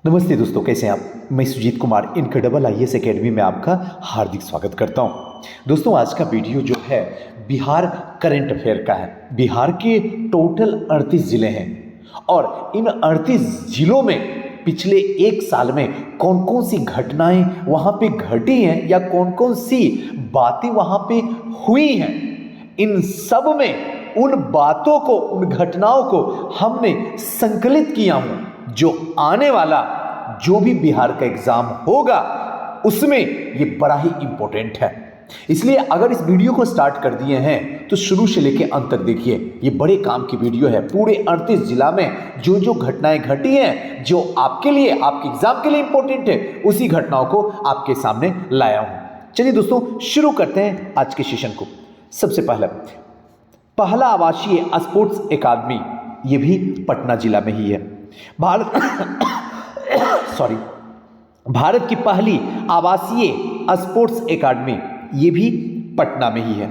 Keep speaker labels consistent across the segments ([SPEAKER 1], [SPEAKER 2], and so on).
[SPEAKER 1] नमस्ते दोस्तों, कैसे हैं आप। मैं Sujeet Kumar incredible IAS academy में आपका हार्दिक स्वागत करता हूं। दोस्तों, आज का वीडियो जो है बिहार करंट अफेयर का है। बिहार के टोटल 38 जिले हैं और इन 38 जिलों में पिछले एक साल में कौन कौन सी घटनाएं वहां पे घटी हैं या कौन कौन सी बातें वहां पे हुई हैं, इन सब में उन बातों को, उन घटनाओं को हमने संकलित किया हूं जो आने वाला जो भी बिहार का एग्जाम होगा उसमें ये बड़ा ही इंपॉर्टेंट है। इसलिए अगर इस वीडियो को स्टार्ट कर दिए हैं तो शुरू से लेकर अंत तक देखिए। ये बड़े काम की वीडियो है। पूरे 38 जिला में जो जो घटनाएं घटी हैं, जो आपके लिए, आपके एग्जाम के लिए इंपॉर्टेंट है, उसी घटनाओं को आपके सामने लाया हूं। चलिए दोस्तों, शुरू करते हैं आज के सेशन को। सबसे पहला आवासीय स्पोर्ट्स अकादमी, ये भी पटना जिला में ही है। भारत की पहली आवासीय स्पोर्ट्स एकेडमी, ये भी पटना में ही है।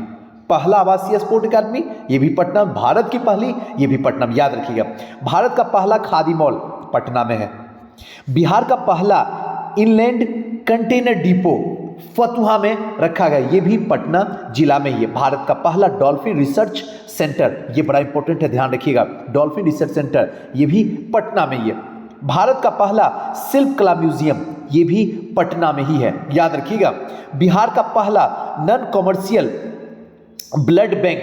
[SPEAKER 1] पहला आवासीय स्पोर्ट्स एकेडमी, ये भी पटना। भारत की पहली, ये भी पटना में, याद रखिएगा। भारत का पहला खादी मॉल पटना में है। बिहार का पहला इनलैंड कंटेनर डिपो फतुहा में रखा गया, ये भी पटना जिला में ही है। भारत का पहला डॉल्फिन रिसर्च सेंटर, ये बड़ा इंपॉर्टेंट है, ध्यान रखिएगा। डॉल्फिन रिसर्च सेंटर, ये भी पटना में ही है। भारत का पहला शिल्प कला म्यूजियम, ये भी पटना में ही है, याद रखिएगा। बिहार का पहला नॉन कॉमर्शियल ब्लड बैंक,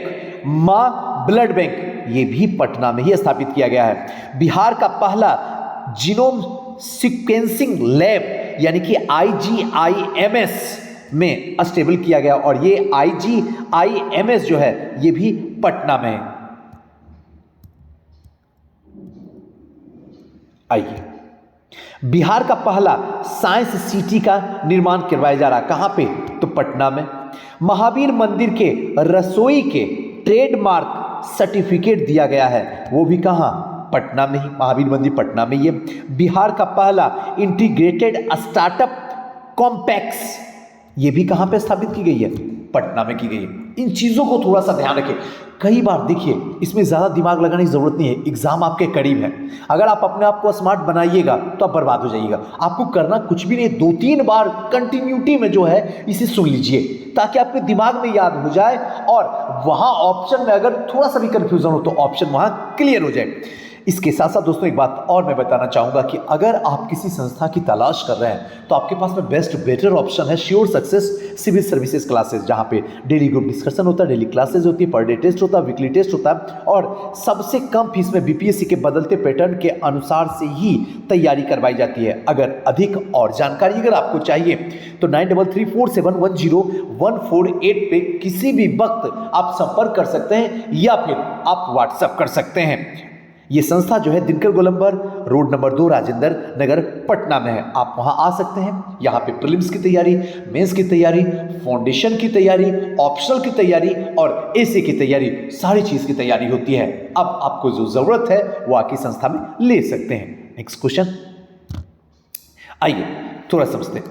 [SPEAKER 1] मां ब्लड बैंक, ये भी पटना में ही स्थापित किया गया है। बिहार का पहला जीनोम सीक्वेंसिंग लैब यानी कि IGIMS में स्टेबल किया गया और ये IGIMS जो है ये भी पटना में है। आइए, बिहार का पहला साइंस सिटी का निर्माण करवाया जा रहा है, कहां पे? तो पटना में। महावीर मंदिर के रसोई के ट्रेडमार्क सर्टिफिकेट दिया गया है, वो भी कहां? पटना में ही। महावीर मंदिर पटना में ही है। बिहार का पहला इंटीग्रेटेड स्टार्टअप कॉम्प्लेक्स, ये भी कहां पे स्थापित की गई है? पटना में की गई है। इन चीजों को थोड़ा सा ध्यान रखें। कई बार देखिए, इसमें ज्यादा दिमाग लगाने की जरूरत नहीं है, एग्जाम आपके करीब है। अगर आप अपने आप को स्मार्ट बनाइएगा तो आप बर्बाद हो जाइएगा। आपको करना कुछ भी नहीं, 2-3 बार कंटिन्यूटी में जो है इसे सुन लीजिए ताकि आपके दिमाग में याद हो जाए और वहां ऑप्शन में अगर थोड़ा सा भी कंफ्यूजन हो तो ऑप्शन वहां क्लियर हो जाए। इसके साथ साथ दोस्तों एक बात और मैं बताना चाहूंगा कि अगर आप किसी संस्था की तलाश कर रहे हैं तो आपके पास में बेस्ट बेटर ऑप्शन है sure success civil services classes, जहां पे डेली ग्रुप डिस्कशन होता है, डेली क्लासेस होती है, पर डे टेस्ट होता है, वीकली टेस्ट होता है और सबसे कम फीस में BPSC के बदलते पैटर्न के अनुसार से ही तैयारी करवाई जाती है। अगर अधिक और जानकारी अगर आपको चाहिए तो 9334710148 पे किसी भी वक्त आप संपर्क कर सकते हैं या फिर आप व्हाट्सएप कर सकते हैं। ये संस्था जो है दिनकर गोलंबर रोड नंबर 2 राजेंद्र नगर पटना में है। आप वहां आ सकते हैं। यहाँ पे प्रीलिम्स की तैयारी, मेंस की तैयारी, फाउंडेशन की तैयारी, ऑप्शनल की तैयारी और AC की तैयारी, सारी चीज की तैयारी होती है। अब आपको जो जरूरत है वो आके संस्था में ले सकते हैं। नेक्स्ट क्वेश्चन, आइए थोड़ा समझते हैं।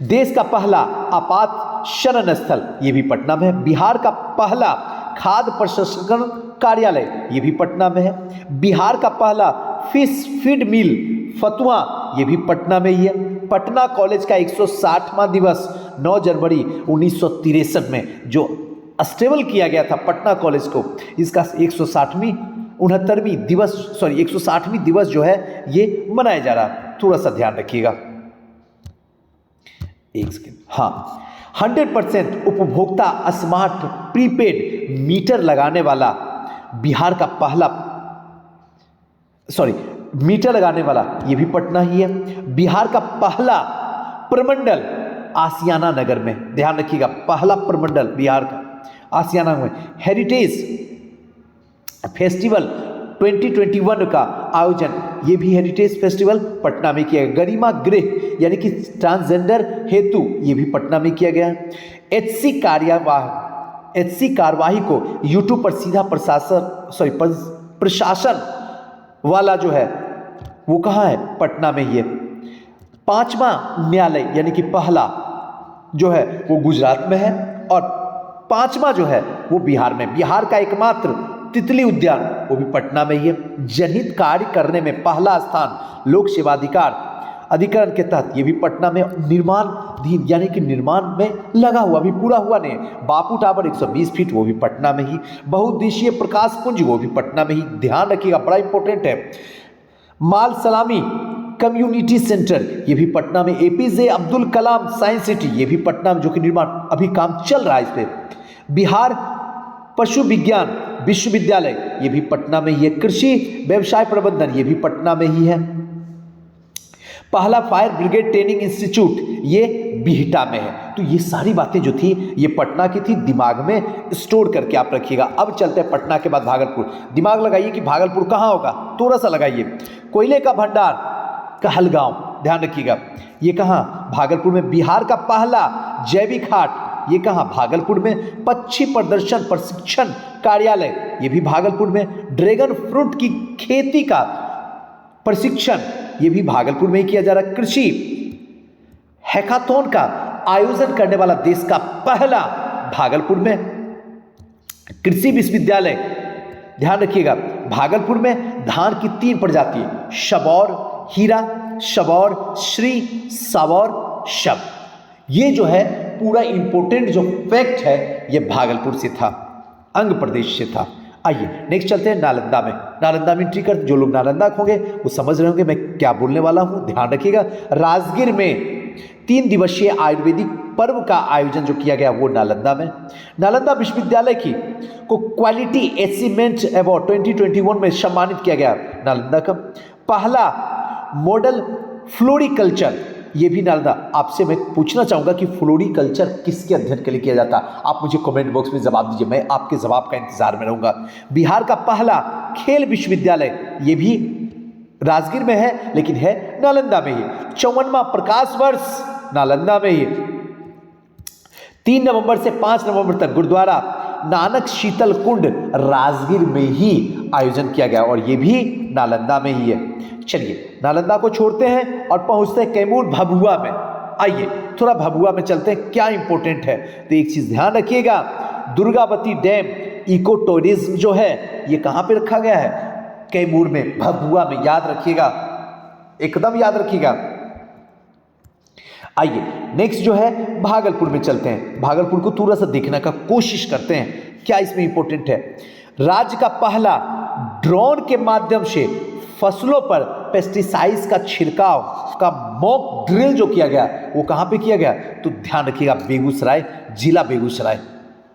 [SPEAKER 1] देश का पहला आपात शरण स्थल, ये भी पटना में है। बिहार का पहला खाद्य प्रसंस्करण कार्यालय, ये भी पटना में है। बिहार का पहला फिश फीड मिल फतुहा, ये भी पटना में ही है। पटना कॉलेज का 160वां दिवस 9 जनवरी 1963 में जो स्टेबल किया गया था पटना कॉलेज को, इसका 160वीं दिवस जो है ये मनाया जा रहा है। थोड़ा सा ध्यान रखिएगा। एक सेकेंड, हाँ, 100% उपभोक्ता स्मार्ट प्रीपेड मीटर लगाने वाला बिहार का पहला मीटर लगाने वाला, ये भी पटना ही है। बिहार का पहला प्रमंडल आसियाना नगर में, ध्यान रखिएगा, पहला प्रमंडल बिहार का आसियाना में हेरिटेज फेस्टिवल 2021 का आयोजन, ये भी हेरिटेज फेस्टिवल पटना में किया गया। गरिमा गृह यानी कि ट्रांसजेंडर हेतु, ये भी पटना में किया गया है। HC कार्यवाही को यूट्यूब पर सीधा प्रशासन वाला जो है वो कहाँ है? पटना में ही है। 5वां न्यायालय यानी कि पहला जो है वो गुजरात में है और 5वां जो है वो बिहार में। बिहार का एकमात्र तितली उद्यान वो भी पटना में ही है। जनहित कार्य करने में पहला स्थान लोक सेवाधिकार अधिकरण के तहत ये भी पटना में निर्माणाधीन यानी कि निर्माण में लगा हुआ, अभी पूरा हुआ नहीं। बापू टावर 120 फीट वो भी पटना में ही। बहुउद्देशीय प्रकाश पुंज वो भी पटना में ही, ध्यान रखिएगा, बड़ा इंपॉर्टेंट है। माल सलामी कम्युनिटी सेंटर ये भी पटना में। APJ Abdul Kalam science city ये भी पटना में, जो कि निर्माण अभी काम चल रहा है इस पे। बिहार पशु विज्ञान विश्वविद्यालय ये भी पटना में ही है। कृषि व्यवसाय प्रबंधन ये भी पटना में ही है। पहला फायर ब्रिगेड ट्रेनिंग इंस्टीट्यूट ये बिहटा में है। तो ये सारी बातें जो थी ये पटना की थी, दिमाग में स्टोर करके आप रखिएगा। अब चलते हैं पटना के बाद भागलपुर। दिमाग लगाइए कि भागलपुर कहाँ होगा, थोड़ा सा लगाइए। कोयले का भंडार कहलगांव, ध्यान रखिएगा, ये कहाँ, भागलपुर में। बिहार का पहला जैविक हाट ये कहाँ, भागलपुर में। पक्षी प्रदर्शन प्रशिक्षण कार्यालय ये भी भागलपुर में। ड्रैगन फ्रूट की खेती का प्रशिक्षण ये भी भागलपुर में ही किया जा रहा है। कृषि हैकाथॉन का आयोजन करने वाला देश का पहला भागलपुर में। कृषि विश्वविद्यालय, ध्यान रखिएगा, भागलपुर में। धान की 3 प्रजाति, सबौर हीरा, सबौर श्री, सबौर शब। ये जो है पूरा इंपॉर्टेंट जो फैक्ट है ये भागलपुर से था, अंग प्रदेश से था। आइए नेक्स्ट चलते हैं नालंदा में। नालंदा में एंट्री कर, जो लोग नालंदा होंगे वो समझ रहे होंगे मैं क्या बोलने वाला हूं, ध्यान रखिएगा। राजगीर में 3 दिवसीय आयुर्वेदिक पर्व का आयोजन जो किया गया वो नालंदा में। नालंदा विश्वविद्यालय की को क्वालिटी अचीवमेंट अवार्ड 2021 में सम्मानित किया गया नालंदा का। पहला मॉडल फ्लोरिकल्चर ये भी नालंदा। आपसे मैं पूछना चाहूँगा कि फ्लोरिकल्चर किसके अध्ययन के लिए किया जाता है, आप मुझे कमेंट बॉक्स में जवाब दीजिए, मैं आपके जवाब का इंतजार में रहूँगा। बिहार का पहला खेल विश्वविद्यालय ये भी राजगीर में है लेकिन है नालंदा में ही। 54वां प्रकाश वर्ष नालंदा में ही। 3 नवंबर से 5 नवंबर तक गुरुद्वारा नानक शीतल कुंड राजगीर में ही आयोजन किया गया और ये भी नालंदा में ही है। चलिए नालंदा को छोड़ते हैं और पहुंचते हैं कैमूर भभुआ में। आइए थोड़ा भभुआ में चलते हैं, क्या इंपॉर्टेंट है। तो एक चीज ध्यान रखिएगा, दुर्गावती डैम इको टूरिज्म जो है ये कहां पे रखा गया है, कैमूर में, भभुआ में, याद रखिएगा, एकदम याद रखिएगा। आइए नेक्स्ट जो है भागलपुर में चलते हैं। भागलपुर को थोड़ा सा देखने का कोशिश करते हैं, क्या इसमें इंपॉर्टेंट है। राज्य का पहला ड्रोन के माध्यम से फसलों पर पेस्टिसाइड्स का छिड़काव का मॉक ड्रिल जो किया गया वो कहां पे किया गया, तो ध्यान रखिएगा बेगूसराय, जिला बेगूसराय,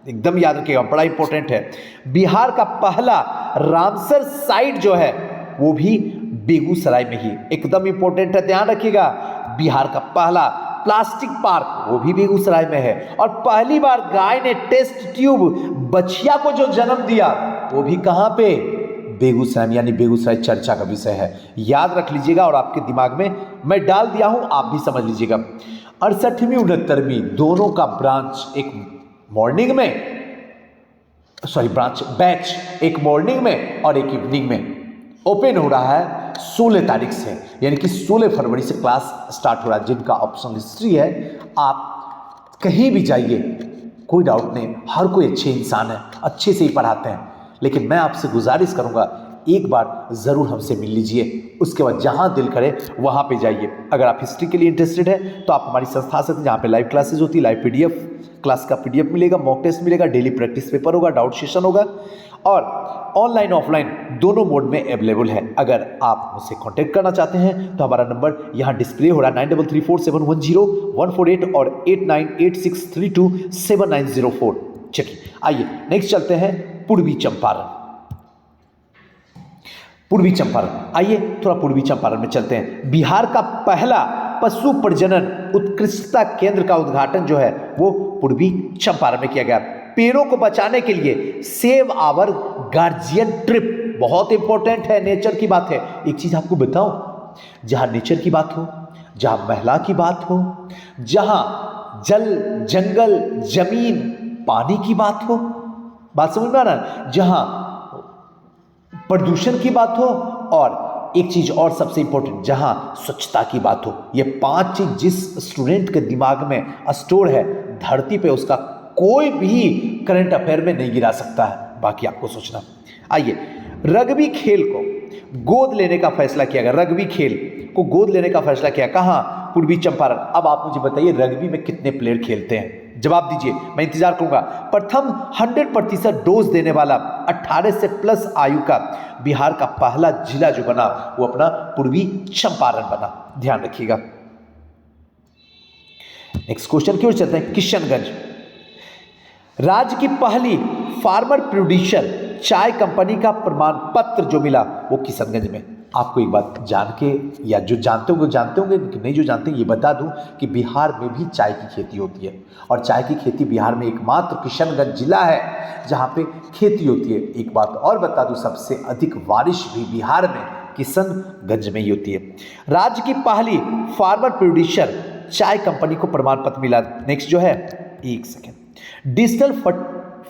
[SPEAKER 1] एकदम याद रखिएगा, बड़ा इंपॉर्टेंट है। बिहार का पहला रामसर साइट जो है वो भी बेगूसराय में ही, एकदम इंपॉर्टेंट है, ध्यान रखिएगा। बिहार का पहला प्लास्टिक पार्क वो भी बेगूसराय में है। और पहली बार गाय ने टेस्ट ट्यूब बछिया को जो जन्म दिया वो भी कहां पे, बेगूसराय में, यानी बेगूसराय चर्चा का विषय है, याद रख लीजिएगा। और आपके दिमाग में मैं डाल दिया हूं, आप भी समझ लीजिएगा। 68वीं 69वीं दोनों का ब्रांच, एक मॉर्निंग में, सॉरी बैच एक मॉर्निंग में और एक इवनिंग में ओपन हो रहा है 16 तारीख से, यानी कि 16 फरवरी से क्लास स्टार्ट हो रहा है। जिनका ऑप्शन हिस्ट्री है, आप कहीं भी जाइए, कोई डाउट नहीं, हर कोई अच्छे इंसान है, अच्छे से ही पढ़ाते हैं। लेकिन मैं आपसे गुजारिश करूंगा एक बार ज़रूर हमसे मिल लीजिए, उसके बाद जहां दिल करे वहां पे जाइए। अगर आप हिस्ट्री के लिए इंटरेस्टेड है तो आप हमारी संस्था आ सकते हैं, जहाँ पे लाइव क्लासेज होती है, लाइव पीडीएफ क्लास का पीडीएफ मिलेगा, मॉक टेस्ट मिलेगा, डेली प्रैक्टिस पेपर होगा, डाउट सेशन होगा और ऑनलाइन ऑफलाइन दोनों मोड में अवेलेबल है। अगर आप मुझसे कांटेक्ट करना चाहते हैं तो हमारा नंबर यहाँ डिस्प्ले हो रहा है 9334710148 और 8986327904। चलिए आइए नेक्स्ट चलते हैं पूर्वी चंपारण। पूर्वी चंपारण, आइए थोड़ा पूर्वी चंपारण में चलते हैं। बिहार का पहला पशु प्रजनन उत्कृष्टता केंद्र का उद्घाटन जो है वो पूर्वी चंपारण में किया गया। पेड़ों को बचाने के लिए सेव आवर गार्जियन ट्रिप, बहुत इंपॉर्टेंट है, नेचर की बात है। एक चीज आपको बताऊं, जहां नेचर की बात हो, जहां महिला की बात हो, जहां जल जंगल जमीन पानी की बात हो, बात समझ में आ रहा है, जहां प्रदूषण की बात हो और एक चीज और सबसे इंपॉर्टेंट, जहां स्वच्छता की बात हो। ये 5 चीज जिस स्टूडेंट के दिमाग में स्टोर है, धरती पे उसका कोई भी करंट अफेयर में नहीं गिरा सकता है, बाकी आपको सोचना। आइए रग्बी खेल को गोद लेने का फैसला किया गया, रग्बी खेल, को गोद लेने का फैसला किया। कहाँ? पूर्वी चंपारण। अब आप मुझे बताइए रग्बी में कितने प्लेयर खेलते हैं? जवाब दीजिए, मैं इंतजार करूंगा। प्रथम 100% डोज देने वाला 18 से प्लस आयु का बिहार का पहला जिला जो बना वो अपना पूर्वी चंपारण बना, ध्यान रखिएगा। नेक्स्ट क्वेश्चन की ओर चलते हैं। किशनगंज, राज्य की पहली फार्मर प्रोड्यूसर चाय कंपनी का प्रमाण पत्र जो मिला वो किशनगंज में। आपको एक बात जान के, या जो जानते होंगे नहीं जो जानते हैं ये बता दूं कि बिहार में भी चाय की खेती होती है, और चाय की खेती बिहार में एकमात्र किशनगंज जिला है जहां पे खेती होती है। एक बात और बता दूं, सबसे अधिक बारिश भी बिहार में किशनगंज में ही होती है। राज्य की पहली फार्मर प्रोड्यूसर चाय कंपनी को प्रमाण पत्र मिला। नेक्स्ट जो है, एक सेकेंड, डिजिटल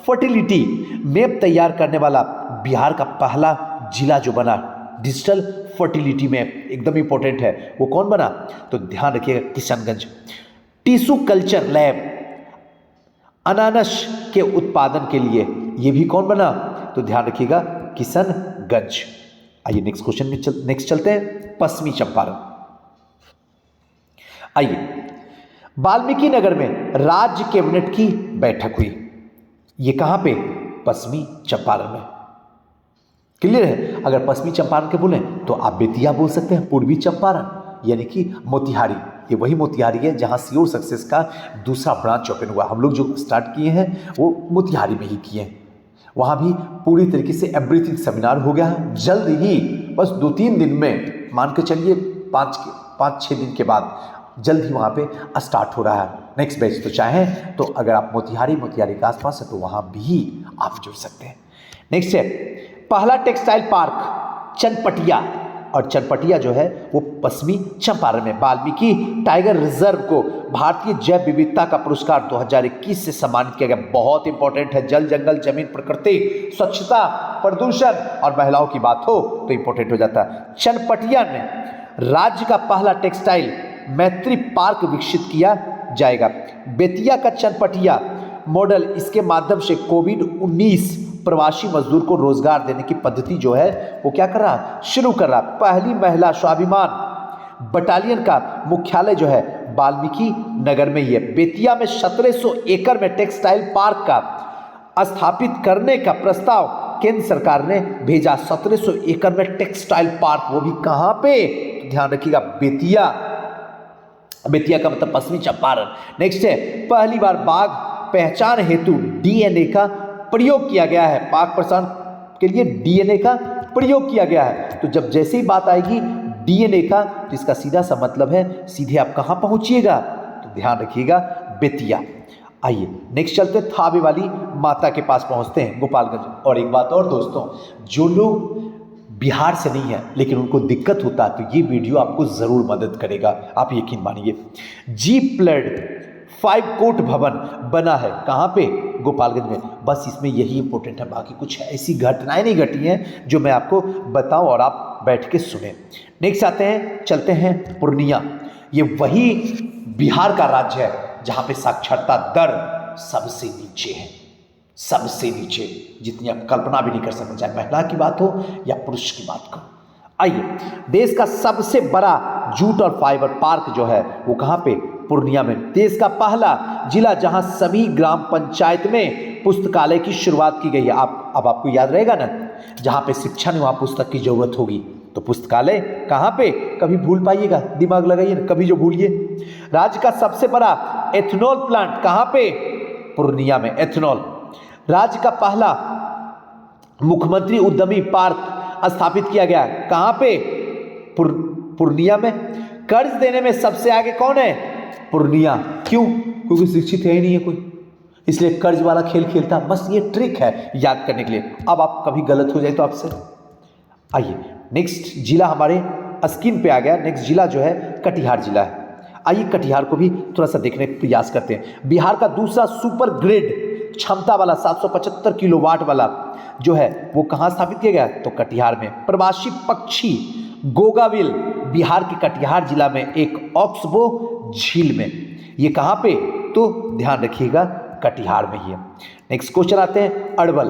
[SPEAKER 1] फर्टिलिटी मैप तैयार करने वाला बिहार का पहला जिला जो बना, डिजिटल फर्टिलिटी मैप एकदम इंपॉर्टेंट है, वो कौन बना? तो ध्यान रखिएगा, किशनगंज। टिश्यू कल्चर लैब अनानस के उत्पादन के लिए, ये भी कौन बना? तो ध्यान रखिएगा, किशनगंज। आइए नेक्स्ट क्वेश्चन में नेक्स्ट चलते हैं। पश्चिमी चंपारण। आइए, वाल्मीकि नगर में राज्य कैबिनेट की बैठक हुई। ये कहां पे? पश्चिमी चंपारण में। क्लियर है? अगर पश्चिमी चंपारण के बोले तो आप बेतिया बोल सकते हैं, पूर्वी चंपारण यानी कि मोतिहारी। ये वही मोतिहारी है जहां सीओ सक्सेस का दूसरा ब्रांच ओपन हुआ। हम लोग जो स्टार्ट किए हैं वो मोतिहारी में ही किए हैं। वहां भी पूरी तरीके से एवरीथिंग सेमिनार हो गया है। जल्द ही, बस 2-3 दिन में, मान के चलिए 5-6 दिन के बाद जल्द ही वहाँ पे स्टार्ट हो रहा है नेक्स्ट बैच। तो चाहें तो अगर आप मोतिहारी के आसपास है तो वहाँ भी आप जुड़ सकते हैं। नेक्स्ट है पहला टेक्सटाइल पार्क चनपटिया, और चनपटिया जो है वो पश्चिमी चंपारण में। वाल्मीकि टाइगर रिजर्व को भारतीय जैव विविधता का पुरस्कार 2021 से सम्मानित किया गया। बहुत इंपॉर्टेंट है, जल जंगल जमीन प्रकृति स्वच्छता प्रदूषण और महिलाओं की बात हो तो इंपॉर्टेंट हो जाता है। चनपटिया में राज्य का पहला टेक्सटाइल मैत्री पार्क विकसित किया जाएगा। बेतिया का चनपटिया मॉडल, इसके माध्यम से कोविड-19 प्रवासी मजदूर को रोजगार देने की पद्धति जो है वो क्या कर रहा? शुरू कर रहा। पहली महिला स्वाभिमान बटालियन का मुख्यालय जो है वाल्मीकि नगर में ही है। बेतिया में 1700 एकड़ में टेक्सटाइल पार्क का स्थापित करने का प्रस्ताव केंद्र सरकार ने भेजा। 1700 एकड़ में टेक्सटाइल पार्क, वो भी कहां पे? तो ध्यान रखिएगा, बेतिया। बेतिया का मतलब पश्चिमी चंपारण। नेक्स्ट है पहली बार बाघ पहचान हेतु डीएनए का प्रयोग किया गया है। बाघ पहचान के लिए डीएनए का प्रयोग किया गया है। तो जब जैसे ही बात आएगी डीएनए का, तो इसका सीधा सा मतलब है सीधे आप कहां पहुंचिएगा? तो ध्यान रखिएगा, बेतिया। आइए नेक्स्ट चलते, थावे वाली माता के पास पहुंचते हैं, गोपालगंज। और एक बात और दोस्तों, जो लोग बिहार से नहीं है लेकिन उनको दिक्कत होता है तो ये वीडियो आपको जरूर मदद करेगा, आप यकीन मानिए। G+5 कोर्ट भवन बना है कहाँ पे? गोपालगंज में। बस इसमें यही इंपॉर्टेंट है, बाकी कुछ ऐसी घटनाएं नहीं घटी हैं जो मैं आपको बताऊं और आप बैठ के सुने। नेक्स्ट आते हैं, चलते हैं पूर्णिया। ये वही बिहार का राज्य है जहां पे साक्षरता दर सबसे नीचे है, सबसे नीचे, जितनी आप कल्पना भी नहीं कर सकते, चाहे महिला की बात हो या पुरुष की बात हो। आइए, देश का सबसे बड़ा जूट और फाइबर पार्क जो है वो कहाँ पे? पूर्णिया में। देश का पहला जिला जहां सभी ग्राम पंचायत में पुस्तकालय की शुरुआत की गई है। अब आपको याद रहेगा ना, जहां पे शिक्षा नहीं वहां पुस्तक की जरूरत होगी, तो पुस्तकालय कहाँ पे? कभी भूल पाइएगा, दिमाग लगाइए ना, कभी जो भूलिए। राज्य का सबसे बड़ा एथेनॉल प्लांट कहाँ पे? पूर्णिया में, एथेनॉल। राज्य का पहला मुख्यमंत्री उद्यमी पार्क स्थापित किया गया, कहां पे? पूर्णिया में। कर्ज देने में सबसे आगे कौन है? पूर्णिया। क्यों? क्योंकि शिक्षित है ही नहीं है कोई, इसलिए कर्ज वाला खेल खेलता। बस ये ट्रिक है याद करने के लिए। अब आप कभी गलत हो जाए तो आपसे। आइए नेक्स्ट जिला हमारे स्क्रीन पे आ गया। नेक्स्ट जिला जो है कटिहार जिला है। आइए कटिहार को भी थोड़ा सा देखने का प्रयास करते हैं। बिहार का दूसरा सुपर ग्रिड क्षमता वाला 775 किलोवाट वाला जो है वो कहाँ स्थापित किया गया? तो कटिहार में। प्रवासी पक्षी गोगाविल बिहार के कटिहार जिला में एक ऑक्सबो झील में। ये कहाँ पे? तो ध्यान रखिएगा, कटिहार में ही है। नेक्स्ट क्वेश्चन आते हैं, अरवल।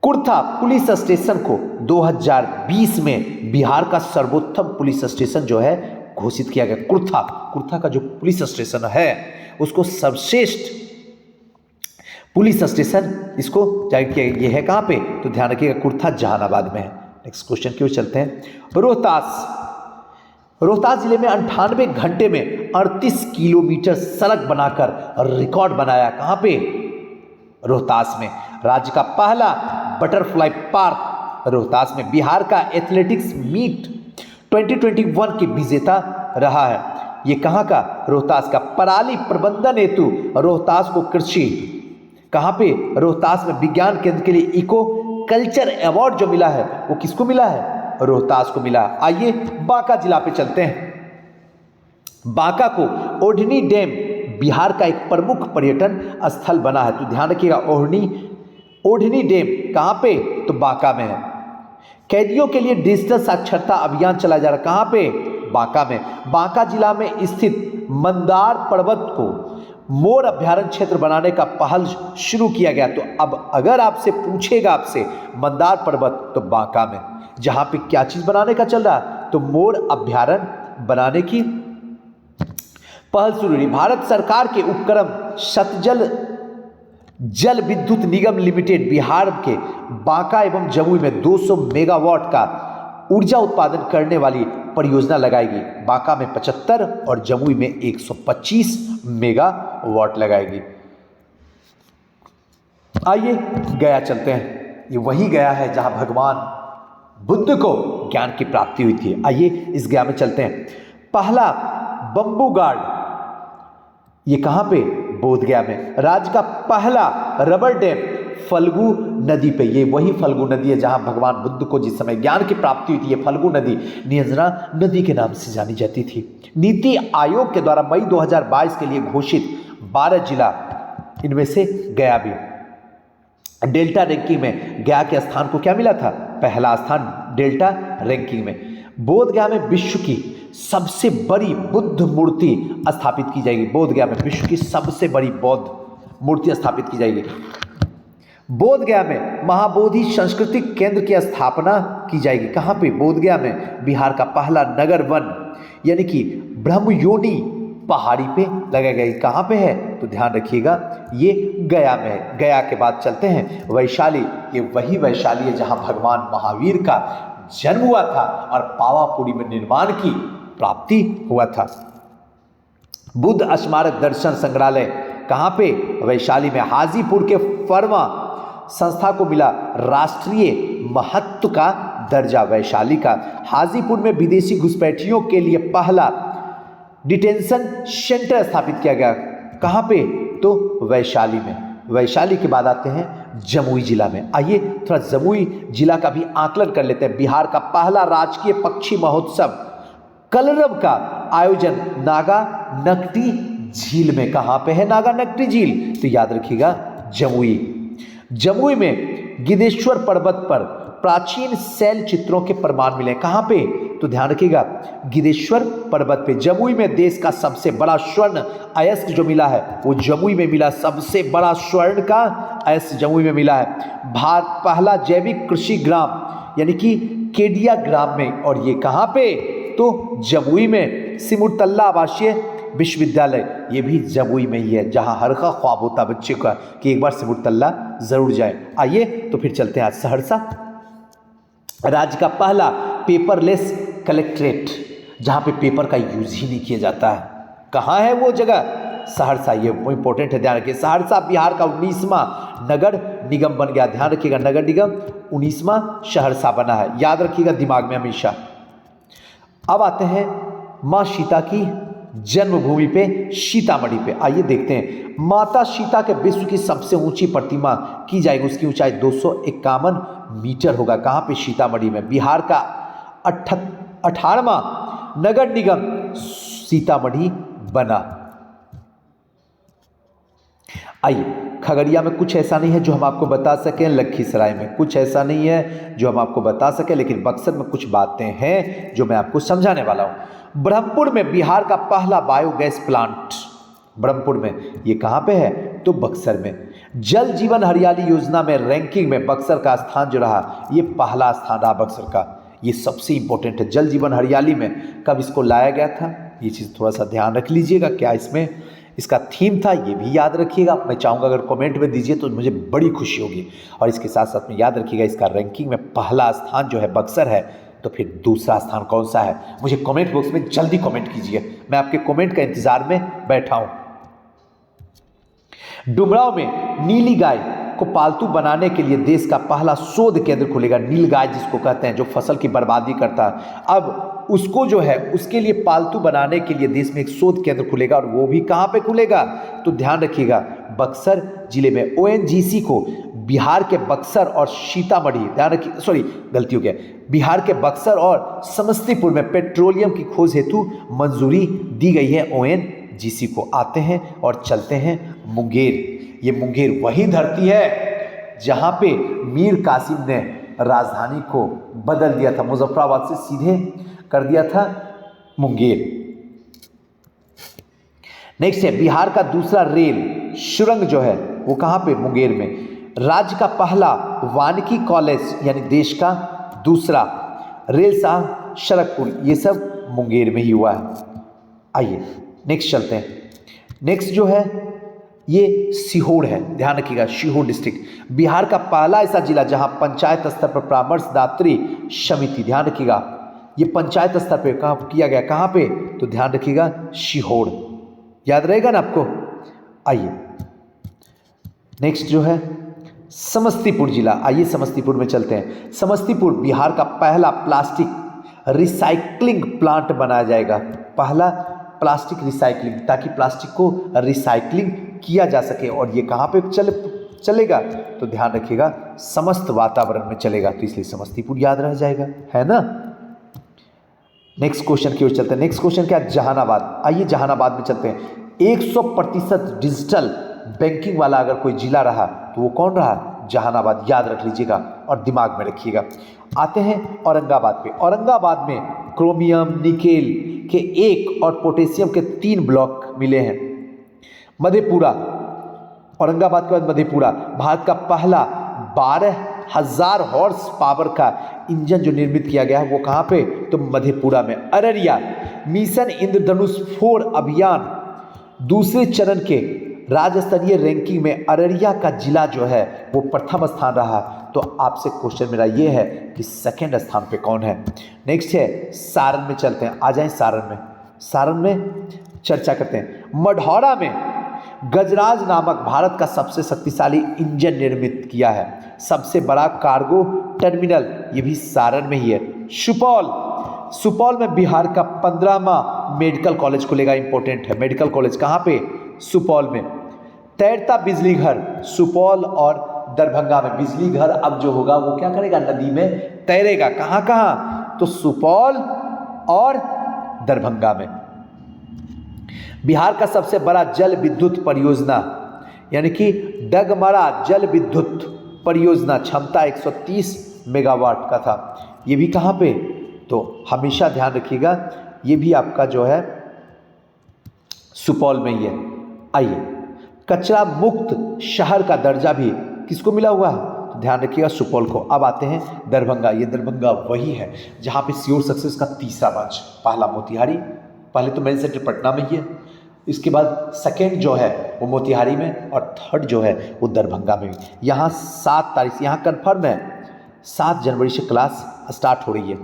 [SPEAKER 1] कुर्था पुलिस स्टेशन को 2020 में बिहार का सर्वोत्तम पुलिस स्टेशन जो है घोषित किया गया। कुर्था का जो पुलिस स्टेशन है उसको सर्वश्रेष्ठ पुलिस स्टेशन इसको जाहिर किया गया। ये है कहाँ पे? तो ध्यान रखिएगा, कुर्था जहानाबाद में है। नेक्स्ट क्वेश्चन की ओर चलते हैं। रोहतास जिले में 98 घंटे में 38 किलोमीटर सड़क बनाकर रिकॉर्ड बनाया। कहाँ पे? रोहतास में। राज्य का पहला बटरफ्लाई पार्क रोहतास में। बिहार का एथलेटिक्स मीट 2021 के विजेता रहा है। ये कहाँ का? रोहतास का। पराली प्रबंधन हेतु रोहतास को कृषि, कहाँ पे? रोहतास में। विज्ञान केंद्र के लिए इको कल्चर अवार्ड जो मिला है वो किसको मिला है? रोहतास को मिला। आइए बांका जिला पे चलते हैं। बांका को ओढ़नी डैम बिहार का एक प्रमुख पर्यटन स्थल बना है। तो ध्यान रखिएगा, ओढ़नी डैम कहाँ पे? तो बांका में है। कैदियों के लिए डिजिटल साक्षरता अभियान चलाया जा रहा है। कहाँ पे? बांका में। बांका जिला में स्थित मंदार पर्वत को मोर अभ्यारण्य क्षेत्र बनाने का पहल शुरू किया गया। तो अब अगर आपसे पूछेगा आपसे मंदार पर्वत, तो बांका में। जहां पे क्या चीज बनाने का चल रहा है? तो मोर अभ्यारण्य बनाने की पहल शुरू हुई। भारत सरकार के उपक्रम सतजल जल विद्युत निगम लिमिटेड बिहार के बांका एवं जमुई में 200 मेगावाट का ऊर्जा उत्पादन करने वाली परियोजना लगाएगी। बांका में 75 और जमुई में 125 मेगावाट लगाएगी। आइए गया चलते हैं। ये वही गया है जहां भगवान बुद्ध को ज्ञान की प्राप्ति हुई थी। आइए इस गया में चलते हैं। पहला बंबू गार्ड, ये कहां पे? बोध गया में। राज्य का पहला रबर डैम फल्गु नदी पे। ये वही फल्गु नदी है जहां भगवान बुद्ध को जिस समय ज्ञान की प्राप्ति हुई थी। ये फल्गु नदी नियंत्रणा नदी के नाम से जानी जाती थी। नीति आयोग के द्वारा मई 2022 के लिए घोषित 12 जिला, इनमें से गया भी। डेल्टा रैंकिंग में गया के स्थान को क्या मिला था? पहला स्थान डेल्टा रैंकिंग में। बोध गया में विश्व की सबसे बड़ी बुद्ध मूर्ति स्थापित की जाएगी। बोध गया में विश्व की सबसे बड़ी बौद्ध मूर्ति स्थापित की जाएगी। बोध गया में महाबोधि सांस्कृतिक केंद्र की स्थापना की जाएगी। कहाँ पे? बोध गया में। बिहार का पहला नगर वन यानी कि ब्रह्मयोनी पहाड़ी पे लगाई गई। कहाँ पे है? तो ध्यान रखिएगा, ये गया में है। गया के बाद चलते हैं वैशाली। ये वही वैशाली है जहाँ भगवान महावीर का जन्म हुआ था और पावापुरी में निर्माण की प्राप्ति हुआ था। बुद्ध स्मारक दर्शन संग्रहालय कहाँ पे? वैशाली में। हाजीपुर के फर्मा संस्था को मिला राष्ट्रीय महत्व का दर्जा। वैशाली का। हाजीपुर में विदेशी घुसपैठियों के लिए पहला डिटेंशन सेंटर स्थापित किया गया। कहाँ पे? तो वैशाली में। वैशाली के बाद आते हैं जमुई जिला में। आइए थोड़ा जमुई जिला का भी आकलन कर लेते हैं। बिहार का पहला राजकीय पक्षी महोत्सव कलरव का आयोजन नागा नकटी झील में। कहाँ पे है नागा नकटी झील? तो याद रखिएगा, जमुई। जमुई में गिद्धेश्वर पर्वत पर प्राचीन शैल चित्रों के प्रमाण मिले। कहाँ पे? तो ध्यान रखिएगा, गिद्धेश्वर पर्वत पे। जमुई में देश का सबसे बड़ा स्वर्ण अयस्क जो मिला है वो जमुई में मिला। सबसे बड़ा स्वर्ण का अयस्क जमुई में मिला है। पहला जैविक कृषि ग्राम यानी कि केडिया ग्राम में। और ये कहाँ पे? तो जमुई में। सिमुरतल्ला आवासीय विश्वविद्यालय, ये भी जमुई में ही है, जहाँ हर का ख्वाब होता बच्चे का कि एक बार सिमुरतल्ला जरूर जाए। आइए तो फिर चलते हैं आज सहरसा। राज्य का पहला पेपरलेस कलेक्ट्रेट, जहाँ पे पेपर का यूज ही नहीं किया जाता है। कहाँ है वो जगह? सहरसा। ये वो इंपॉर्टेंट है, ध्यान रखिए। सहरसा बिहार का 19वां नगर निगम बन गया। ध्यान रखिएगा, नगर निगम 19वां सहरसा बना है। याद रखिएगा दिमाग में हमेशा। अब आते हैं माँ सीता की जन्मभूमि पे, सीतामढ़ी पे। आइए देखते हैं। माता सीता के विश्व की सबसे ऊंची प्रतिमा की जाएगी। उसकी ऊंचाई 251 मीटर होगा। कहाँ पे? सीतामढ़ी में। बिहार का 18वां नगर निगम सीतामढ़ी बना। आइए, खगड़िया में कुछ ऐसा नहीं है जो हम आपको बता सकें, लखीसराय में कुछ ऐसा नहीं है जो हम आपको बता सकें, लेकिन बक्सर में कुछ बातें हैं जो मैं आपको समझाने वाला हूं। ब्रह्मपुर में बिहार का पहला बायोगैस प्लांट, ब्रह्मपुर में। ये कहाँ पे है? तो बक्सर में। जल जीवन हरियाली योजना में रैंकिंग में बक्सर का स्थान जो रहा, ये पहला स्थान रहा बक्सर का। ये सबसे इंपॉर्टेंट है। जल जीवन हरियाली में कब इसको लाया गया था, ये चीज़ थोड़ा सा ध्यान रख लीजिएगा। क्या इसमें इसका थीम था, ये भी याद रखिएगा। मैं चाहूँगा अगर कमेंट में दीजिए तो मुझे बड़ी खुशी होगी। और इसके साथ साथ में याद रखिएगा, इसका रैंकिंग में पहला स्थान जो है बक्सर है, तो फिर दूसरा स्थान कौन सा है, मुझे कमेंट बॉक्स में जल्दी कमेंट कीजिए। मैं आपके कमेंट का इंतजार में बैठा हूँ। डुमरांव में नीली गाय को पालतू बनाने के लिए देश का पहला शोध केंद्र खुलेगा। नील गाय जिसको कहते हैं, जो फसल की बर्बादी करता है, अब उसको जो है उसके लिए पालतू बनाने के लिए देश में एक शोध केंद्र खुलेगा। और वो भी कहाँ पे खुलेगा, तो ध्यान रखिएगा, बक्सर जिले में। ओएनजीसी को बिहार के बक्सर और सीतामढ़ी, ध्यान रखिए, सॉरी गलती हो गया, बिहार के बक्सर और समस्तीपुर में पेट्रोलियम की खोज हेतु मंजूरी दी गई है। ओएनजीसी को आते हैं और चलते हैं मुंगेर। ये मुंगेर वही धरती है जहां पे मीर कासिम ने राजधानी को बदल दिया था, मुजफ्फराबाद से सीधे कर दिया था मुंगेर। नेक्स्ट है, बिहार का दूसरा रेल सुरंग जो है वो कहां पे, मुंगेर में। राज्य का पहला वानिकी कॉलेज यानी देश का दूसरा रेल सड़क पुल, ये सब मुंगेर में ही हुआ है। आइए नेक्स्ट चलते हैं। नेक्स्ट जो है ये सीहोर है, ध्यान रखिएगा, सीहोर डिस्ट्रिक्ट बिहार का पहला ऐसा जिला जहां पंचायत स्तर पर परामर्शदात्री समिति, ध्यान रखिएगा, ये पंचायत स्तर पे कहाँ किया गया, कहाँ पे, तो ध्यान रखिएगा सीहोर, याद रहेगा ना आपको। आइए नेक्स्ट जो है समस्तीपुर जिला। आइए समस्तीपुर में चलते हैं। समस्तीपुर बिहार का पहला प्लास्टिक रिसाइकलिंग प्लांट बनाया जाएगा। पहला प्लास्टिक रिसाइकलिंग, ताकि प्लास्टिक को रिसाइकलिंग किया जा सके। और ये कहाँ पे चलेगा, तो ध्यान रखिएगा समस्त वातावरण में चलेगा, तो इसलिए समस्तीपुर याद रह जाएगा, है ना। नेक्स्ट क्वेश्चन की ओर चलते हैं। नेक्स्ट क्वेश्चन क्या है, जहानाबाद। आइए जहानाबाद में चलते हैं। 100% डिजिटल बैंकिंग वाला अगर कोई जिला रहा तो वो कौन रहा, जहानाबाद, याद रख लीजिएगा और दिमाग में रखिएगा। आते हैं औरंगाबाद पे। औरंगाबाद में क्रोमियम, निकेल के 1 और पोटेशियम के 3 ब्लॉक मिले हैं। मधेपुरा, औरंगाबाद के बाद मधेपुरा, भारत का पहला 12,000 हॉर्स पावर का इंजन जो निर्मित किया गया है वो कहाँ पे, तो मधेपुरा में। अररिया, मिशन इंद्रधनुष 4 अभियान दूसरे चरण के राज्य स्तरीय रैंकिंग में अररिया का जिला जो है वो प्रथम स्थान रहा। तो आपसे क्वेश्चन मेरा ये है कि सेकंड स्थान पे कौन है। नेक्स्ट है सारण में चलते हैं। आ जाएं सारण में। सारण में चर्चा करते हैं। मढ़ौरा में गजराज नामक भारत का सबसे शक्तिशाली इंजन निर्मित किया है। सबसे बड़ा कार्गो टर्मिनल ये भी सारण में ही है। सुपौल में बिहार का 15वां मेडिकल कॉलेज खुलेगा। इंपॉर्टेंट है, मेडिकल कॉलेज कहाँ पे, सुपौल में। तैरता बिजली घर, सुपौल और दरभंगा में बिजली घर अब जो होगा वो क्या करेगा, नदी में तैरेगा। कहाँ कहाँ, तो सुपौल और दरभंगा में। बिहार का सबसे बड़ा जल विद्युत परियोजना यानी कि डगमरा जल विद्युत परियोजना क्षमता 130 मेगावाट का था। ये भी कहाँ पे, तो हमेशा ध्यान रखिएगा ये भी आपका जो है सुपौल में ही है। आइए, कचरा मुक्त शहर का दर्जा भी किसको मिला हुआ है, तो ध्यान रखिएगा सुपौल को। अब आते हैं दरभंगा। ये दरभंगा वही है जहाँ पे श्योर सक्सेस का तीसरा ब्रांच, पहला मोतिहारी, पहले तो मेन सेंटर पटना में ही है, इसके बाद सेकेंड जो है वो मोतिहारी में और थर्ड जो है वो दरभंगा में। यहाँ 7 तारीख से, यहाँ कन्फर्म है 7 जनवरी से क्लास स्टार्ट हो रही है।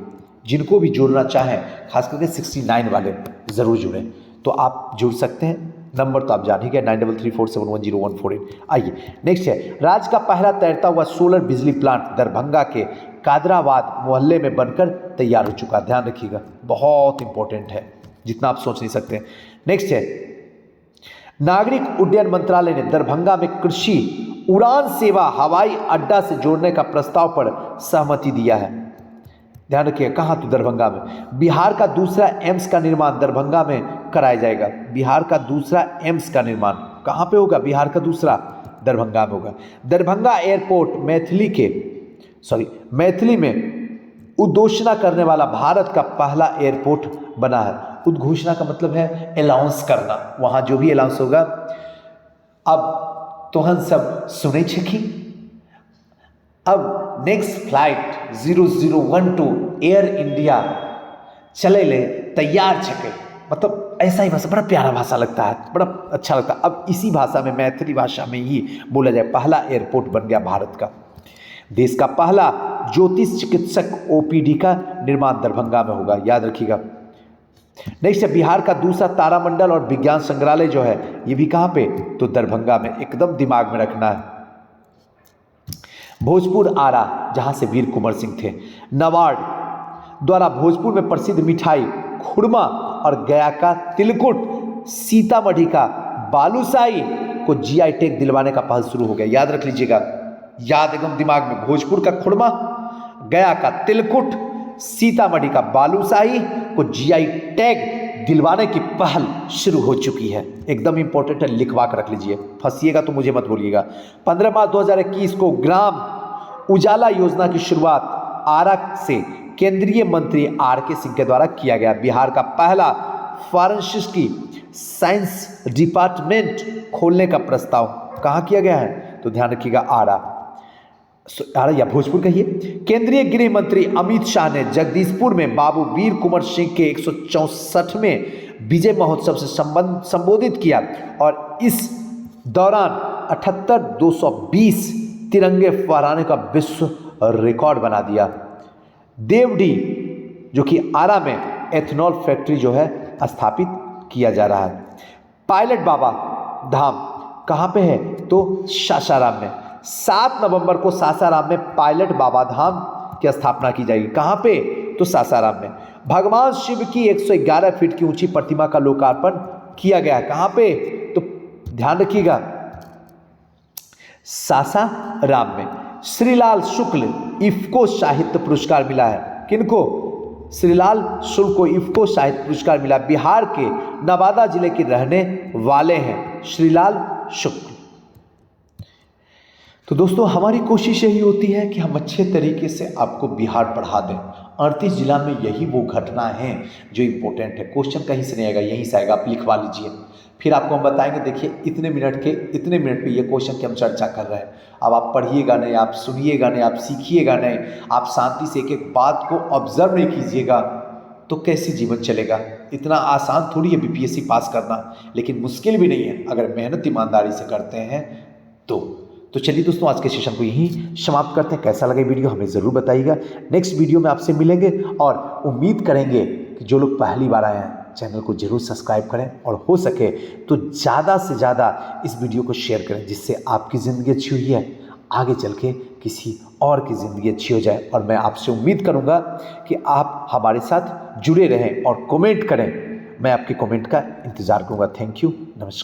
[SPEAKER 1] जिनको भी जुड़ना चाहें, खास करके 69 वाले ज़रूर जुड़ें, तो आप जुड़ सकते हैं। नंबर तो आप जान ही गए 9334710148। आइए नेक्स्ट है, राज्य का पहला तैरता हुआ सोलर बिजली प्लांट दरभंगा के कादराबाद मोहल्ले में बनकर तैयार हो चुका। ध्यान रखिएगा, बहुत इंपॉर्टेंट है, जितना आप सोच नहीं सकते। नेक्स्ट है, नागरिक उड्डयन मंत्रालय ने दरभंगा में कृषि उड़ान सेवा हवाई अड्डा से जोड़ने का प्रस्ताव पर सहमति दिया है। ध्यान रखिए, कहाँ, तो दरभंगा में। बिहार का दूसरा एम्स का निर्माण दरभंगा में कराया जाएगा। बिहार का दूसरा एम्स का निर्माण कहाँ पे होगा, बिहार का दूसरा दरभंगा में होगा। दरभंगा एयरपोर्ट मैथिली में उद्घोषणा करने वाला भारत का पहला एयरपोर्ट बना है। उद्घोषणा का मतलब है अनाउंस करना, वहाँ जो भी अनाउंस होगा। अब तोहन सब सुनै छकी। अब नेक्स्ट फ्लाइट 0012 एयर इंडिया चले ले तैयार छके। मतलब ऐसा ही भाषा, बड़ा प्यारा भाषा लगता है, बड़ा अच्छा लगता है। अब इसी भाषा में, मैथिली भाषा में ही बोला जाए, पहला एयरपोर्ट बन गया भारत का। देश का पहला ज्योतिष चिकित्सक ओपीडी का निर्माण दरभंगा में होगा, याद रखिएगा। नेक्स्ट है बिहार का दूसरा तारामंडल और विज्ञान संग्रहालय जो है, ये भी कहाँ पे, तो दरभंगा में, एकदम दिमाग में रखना है। भोजपुर आरा, जहाँ से वीर कुंवर सिंह थे। नाबार्ड द्वारा भोजपुर में प्रसिद्ध मिठाई खुरमा और गया का तिलकुट, सीतामढ़ी का बालूशाही को जीआई टैग दिलवाने का पहल शुरू हो गया। याद रख लीजिएगा, याद एकदम दिमाग में, भोजपुर का खुरमा, गया का तिलकुट, सीतामढ़ी का बालूशाही को जीआई टैग दिलवाने की पहल शुरू हो चुकी है। एकदम इंपॉर्टेंट है, लिखवा कर रख लीजिए, फंसिएगा तो मुझे मत बोलिएगा। 15 मार्च 2021 को ग्राम उजाला योजना की शुरुआत आरा से केंद्रीय मंत्री आर के सिंह के द्वारा किया गया। बिहार का पहला फॉरेंसिक साइंस डिपार्टमेंट खोलने का प्रस्ताव कहाँ किया गया है, तो ध्यान रखिएगा, आरा या भोजपुर कहिए। केंद्रीय गृह मंत्री अमित शाह ने जगदीशपुर में बाबू वीर कुंवर सिंह के 164वें विजय महोत्सव से संबोधित किया और इस दौरान 78,220 तिरंगे फहराने का विश्व रिकॉर्ड बना दिया। देवडी जो कि आरा में एथेनॉल फैक्ट्री जो है स्थापित किया जा रहा है। पायलट बाबा धाम कहाँ पे है, तो सासाराम में। 7 नवंबर को सासाराम में पायलट बाबा धाम की स्थापना की जाएगी। कहाँ पे, तो सासाराम में। भगवान शिव की 111 फीट की ऊंची प्रतिमा का लोकार्पण किया गया। कहाँ पे, तो ध्यान रखिएगा, सासाराम में। श्रीलाल शुक्ल इफ्को साहित्य पुरस्कार मिला है। किनको, श्रीलाल शुक्ल को इफ्को साहित्य पुरस्कार मिला। बिहार के नवादा जिले के रहने वाले हैं श्रीलाल शुक्ल। तो दोस्तों, हमारी कोशिश यही होती है कि हम अच्छे तरीके से आपको बिहार पढ़ा दें। 38 जिला में यही वो घटना है जो इम्पोर्टेंट है। क्वेश्चन कहीं से नहीं आएगा, यहीं से आएगा, आप लिखवा लीजिए, फिर आपको हम बताएंगे। देखिए इतने मिनट पे ये क्वेश्चन की हम चर्चा कर रहे हैं। अब आप पढ़िएगा नहीं, आप सुनिएगा नहीं, आप सीखिएगा नहीं, आप शांति से एक एक बात को ऑब्जर्व नहीं कीजिएगा, तो कैसे जीवन चलेगा। इतना आसान थोड़ी है बीपीएससी पास करना, लेकिन मुश्किल भी नहीं है अगर मेहनत ईमानदारी से करते हैं तो चलिए दोस्तों, आज के सेशन को यहीं समाप्त करते हैं। कैसा लगा वीडियो हमें ज़रूर बताइएगा। नेक्स्ट वीडियो में आपसे मिलेंगे और उम्मीद करेंगे कि जो लोग पहली बार आए हैं चैनल को जरूर सब्सक्राइब करें और हो सके तो ज़्यादा से ज़्यादा इस वीडियो को शेयर करें, जिससे आपकी ज़िंदगी अच्छी हुई है आगे चल के किसी और की ज़िंदगी अच्छी हो जाए। और मैं आपसे उम्मीद करूँगा कि आप हमारे साथ जुड़े रहें और कमेंट करें। मैं आपके कमेंट का इंतज़ार करूँगा। थैंक यू, नमस्कार।